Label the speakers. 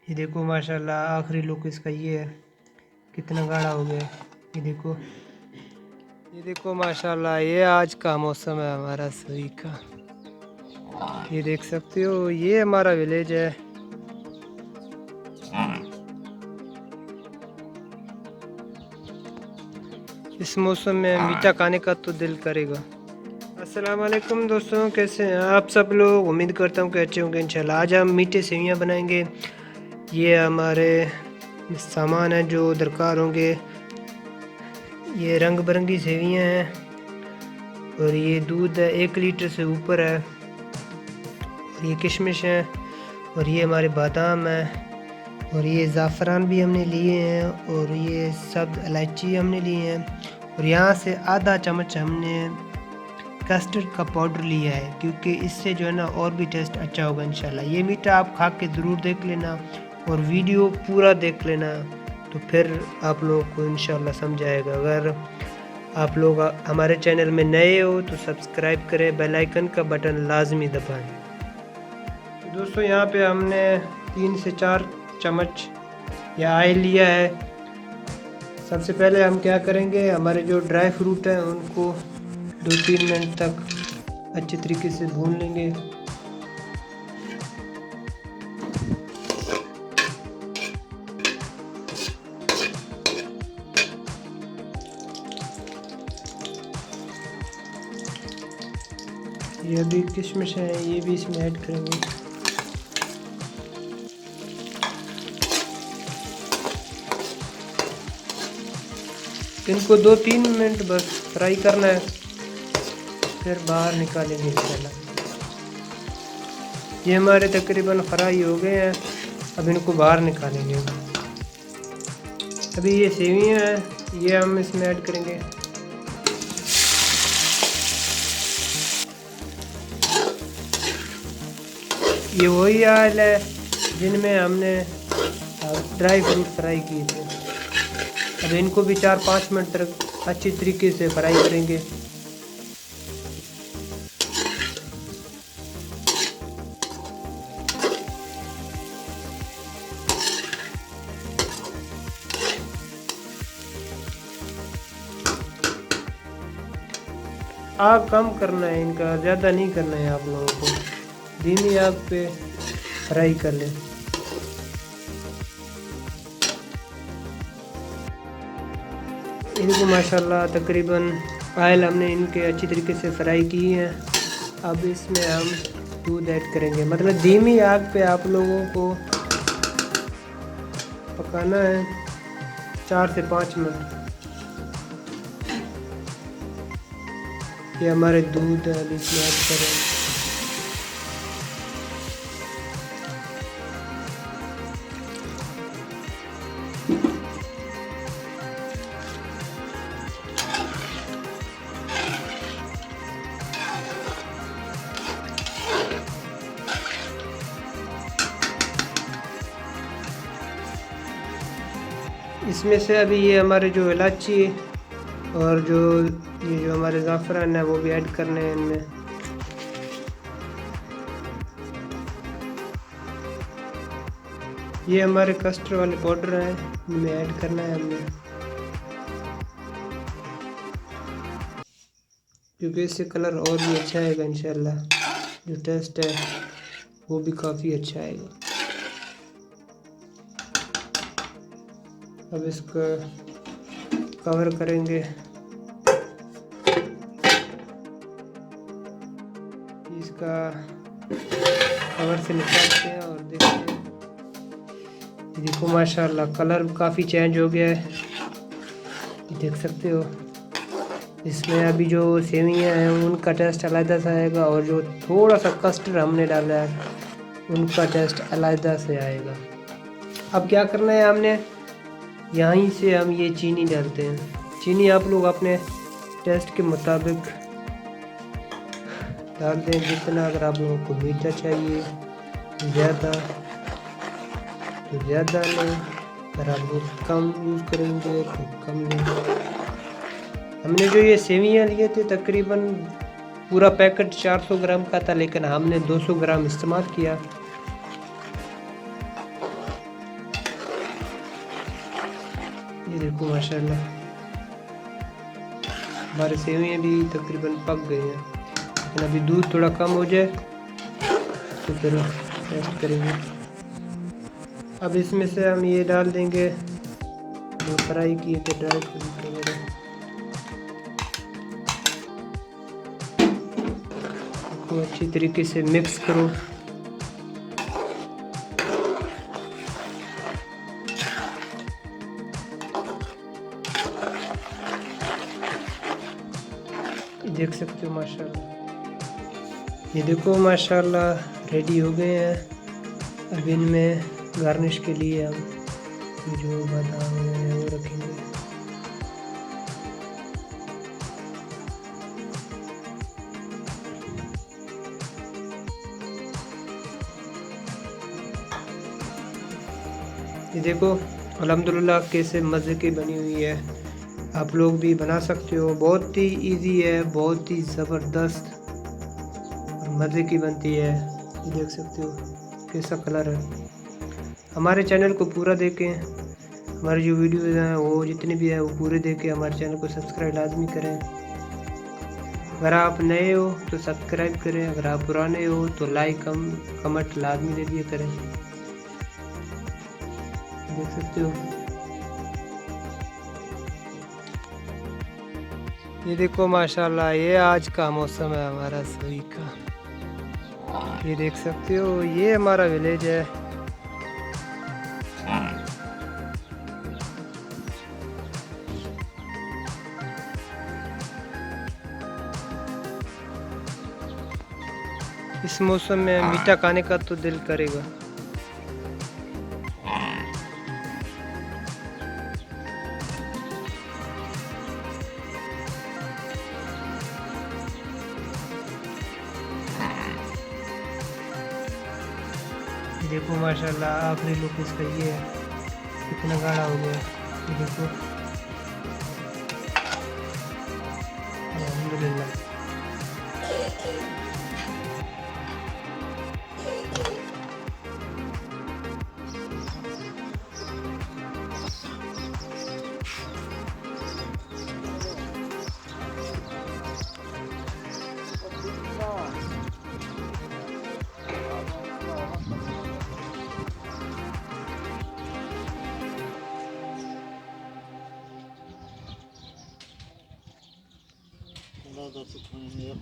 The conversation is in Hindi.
Speaker 1: ये देखो माशाल्लाह आखिरी लुक इसका ये है, कितना गाढ़ा हो गया है। ये देखो माशाल्लाह ये आज का मौसम है हमारा सही का। ये देख सकते हो ये हमारा विलेज है। इस मौसम में मीठा खाने का तो दिल करेगा। अस्सलाम वालेकुम दोस्तों, कैसे हैं आप सब लोग? उम्मीद करता हूँ कि अच्छे होंगे इंशाल्लाह। आज हम मीठे सेवियाँ बनाएंगे। ये हमारे सामान है जो दरकार होंगे। ये रंग बिरंगी सेवियाँ हैं और ये दूध है 1 लीटर से ऊपर है। और ये किशमिश है और ये हमारे बादाम है और ये ज़ाफ़रान भी हमने लिए हैं और ये सब्ज़ इलायची हमने लिए हैं। और यहाँ से आधा चम्मच हमने कस्टर्ड का पाउडर लिया है, क्योंकि इससे जो है ना और भी टेस्ट अच्छा होगा इंशाल्लाह। ये मीठा आप खा के ज़रूर देख लेना और वीडियो पूरा देख लेना, तो फिर आप लोगों को इंशाल्लाह समझ आएगा। अगर आप लोग हमारे चैनल में नए हो तो सब्सक्राइब करें, बेल आइकन का बटन लाजमी दबाएं। तो दोस्तों यहाँ पे हमने 3 से 4 चम्मच या ऑयल लिया है। सबसे पहले हम क्या करेंगे, हमारे जो ड्राई फ्रूट हैं उनको 2-3 मिनट तक अच्छे तरीके से भून लेंगे। ये अभी किशमिश है, ये भी इसमें ऐड करेंगे। इनको 2-3 मिनट बस फ्राई करना है, फिर बाहर निकालेंगे इंशाल्लाह। ये हमारे तकरीबन फ्राई हो गए हैं, अब इनको बाहर निकालेंगे। अभी ये सेवियाँ हैं, ये हम इसमें ऐड करेंगे। ये वही ऑयल है जिनमें हमने ड्राई फ्रूट फ्राई किए थे। अब इनको भी 4-5 मिनट तक अच्छी तरीके से फ्राई करेंगे। आग कम करना है इनका, ज़्यादा नहीं करना है आप लोगों को, धीमी आग पे फ्राई कर लें। इनको माशाल्लाह तकरीबन ऑयल हमने इनके अच्छी तरीके से फ्राई की हैं। अब इसमें हम दूध ऐड करेंगे, मतलब धीमी आग पे आप लोगों को पकाना है 4 से 5 मिनट। ये हमारे दूध है, अभी इसमें ऐड करें। इसमें से अभी ये हमारे जो इलायची और ये जो हमारे ज़ाफ़रान है वो भी ऐड करने हैं इनमें। ये हमारे कस्टर्ड वाले पाउडर हैं, इनमें ऐड करना है हमने, क्योंकि इससे कलर और भी अच्छा आएगा इंशाल्लाह। जो टेस्ट है वो भी काफ़ी अच्छा आएगा। अब इसका कवर करेंगे। इसका कवर से निकालते हैं और देखते हैं। देखो माशाल्लाह कलर काफ़ी चेंज हो गया है, देख सकते हो। इसमें अभी जो सेवियाँ हैं उनका टेस्ट अलग सा आएगा और जो थोड़ा सा कस्टर्ड हमने डाला है उनका टेस्ट अलग से आएगा। अब क्या करना है, हमने यहीं से हम ये चीनी डालते हैं। चीनी आप लोग अपने टेस्ट के मुताबिक डाल दें जितना, अगर आप लोगों को मीठा चाहिए ज़्यादा तो ज़्यादा लें, अगर आप लोग कम यूज़ करेंगे तो कम लें। हमने जो ये सेवियाँ लिए थे तकरीबन पूरा पैकेट 400 ग्राम का था, लेकिन हमने 200 ग्राम इस्तेमाल किया। ये देखो माशाल्लाह हमारे सेवइयाँ भी तकरीबन पक गए हैं, लेकिन अभी दूध थोड़ा कम हो जाए तो फिर टेस्ट करेंगे। अब इसमें से हम ये डाल देंगे जो फ्राई किए थे ड्राई फ्रूट वगैरह। इसको अच्छी तरीके से मिक्स करो। देख सकते हो माशाल्लाह, ये देखो माशाल्लाह रेडी हो गए हैं। अब इनमें गार्निश के लिए हम जो बादाम है वो रखेंगे। ये देखो अल्हम्दुलिल्लाह कैसे मज़े की बनी हुई है। आप लोग भी बना सकते हो, बहुत ही इजी है, बहुत ही ज़बरदस्त और मज़े की बनती है। ये देख सकते हो कैसा कलर है। हमारे चैनल को पूरा देखें, हमारी जो वीडियोज़ हैं वो जितनी भी है वो पूरे देखें। हमारे चैनल को सब्सक्राइब लाजमी करें। अगर आप नए हो तो सब्सक्राइब करें, अगर आप पुराने हो तो लाइक कमेंट लाजमी दे दिया करें। देख सकते हो ये देखो माशाल्लाह, ये आज का मौसम है हमारा सभी का। ये देख सकते हो ये हमारा विलेज है। इस मौसम में मीठा खाने का तो दिल करेगा। देखो माशाल्लाह आखिरी लुक इसका ये है, कितना गाढ़ा हो गया। ये देखो अल्हम्दुलिल्लाह।
Speaker 2: Daha da tutmayın ya.